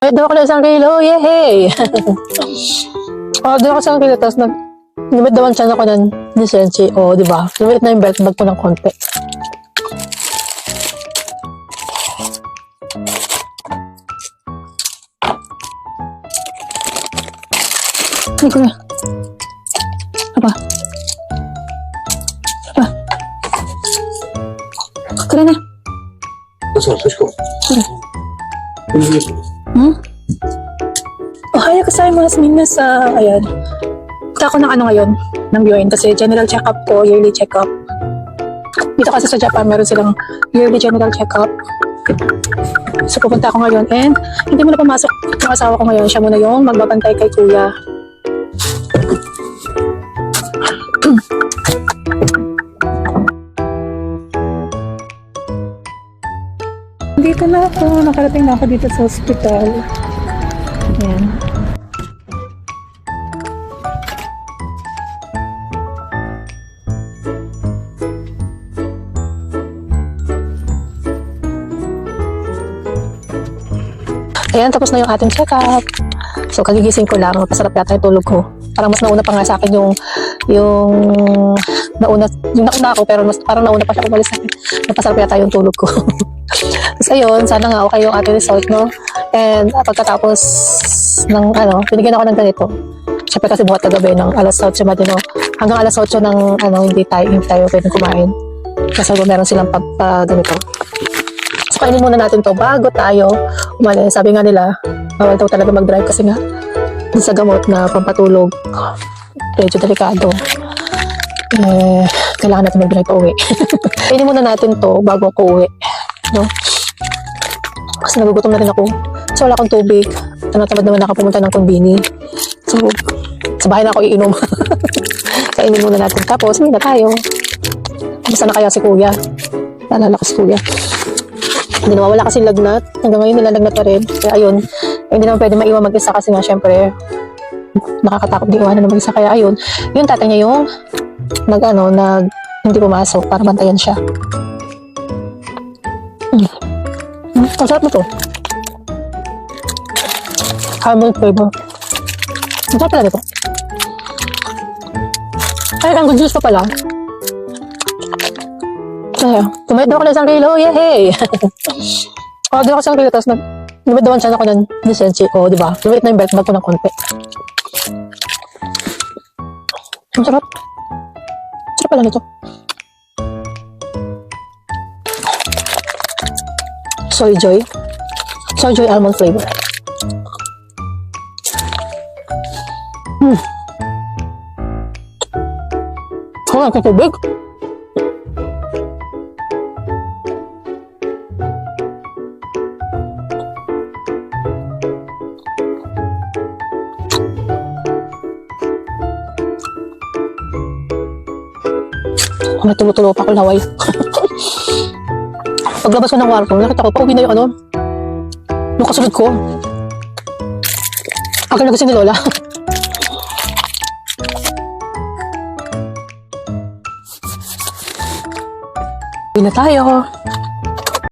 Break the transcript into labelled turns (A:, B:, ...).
A: Daw ako ng 1 kilo, yay! Daw ako 1 kilo, tapos lumit daw ang tiyan ako ng lisensi. Di ba? Lumit na yung belt bag ko ng konti. Ay, kuya. Apa? Tara na. Hi, kasama mo las minas sa, ayan. Punta ako ng ngayon, ng viewing kasi general check-up ko, yearly check-up. Dito kasi sa Japan, meron silang yearly general check-up. So pupunta ako ngayon and hindi mo na pumasok yung asawa ko ngayon. Siya muna yung magbabantay kay kuya. Dito na ako. Nakarating na ako dito sa hospital. Ayan. Ayan, tapos na yung ating check-up. So, kagigising ko lang. Pasarap yata yung tulog ko. Parang mas nauna pa nga sa akin yung nauna ako, pero mas parang nauna pa siya umalis sa akin. Napasarap yata yung tulog ko. Tapos ayun, sana nga okay yung ating result, no? And pagkatapos ng binigyan ako ng ganito. Siyempre kasi buhat kagabi ng alas 8 matino. Hanggang alas 8 ng hindi tayo pwedeng kumain. Kasi meron silang ganito. So, kainin muna natin to bago tayo umalis. Sabi nga nila, bawal daw talaga mag-drive kasi nga sa gamot na pampatulog, medyo delikado. Kailangan natin mag-drive pa uwi. Kainin muna natin to bago ako uwi. No? Kasi nagugutom na rin ako. So, wala akong tubig. Tanatamad naman nakapumunta ng konbini. So, sa bahay na ako iinom. Kainin muna natin. Tapos, hindi na tayo. Basta na kaya si kuya. Naalala ko si kuya. Hindi na mawala kasi lagnat. Hanggang ngayon nilalagnat pa rin. Kaya ayun, hindi naman pwede maiwan mag-isa kasi nga syempre nakakatakot di iwanan na mag-isa. Kaya ayun, yung tatay niya yung hindi pumasok para bantayan siya. Ang sarap na to. Caramel flavor. Ang sarap pala nito. Ay, ang good juice pa pala. Tumahit daw ako ng 1 kilo, yay! Daw ako 1 kilo, tapos lumit daw ang tiyan ako ng lisensi. Di ba? Lumit na yung belt bag ko ng konti. Ang sarap. Sarap pala nito. Soy Joy almond flavor. Ang tubig. May tumutulo pa ako laway. Paglabas ko ng kwarto, nakita ko, pauwi na yung yung kasunod ko. Akal na kasi ni Lola. Uwi na tayo.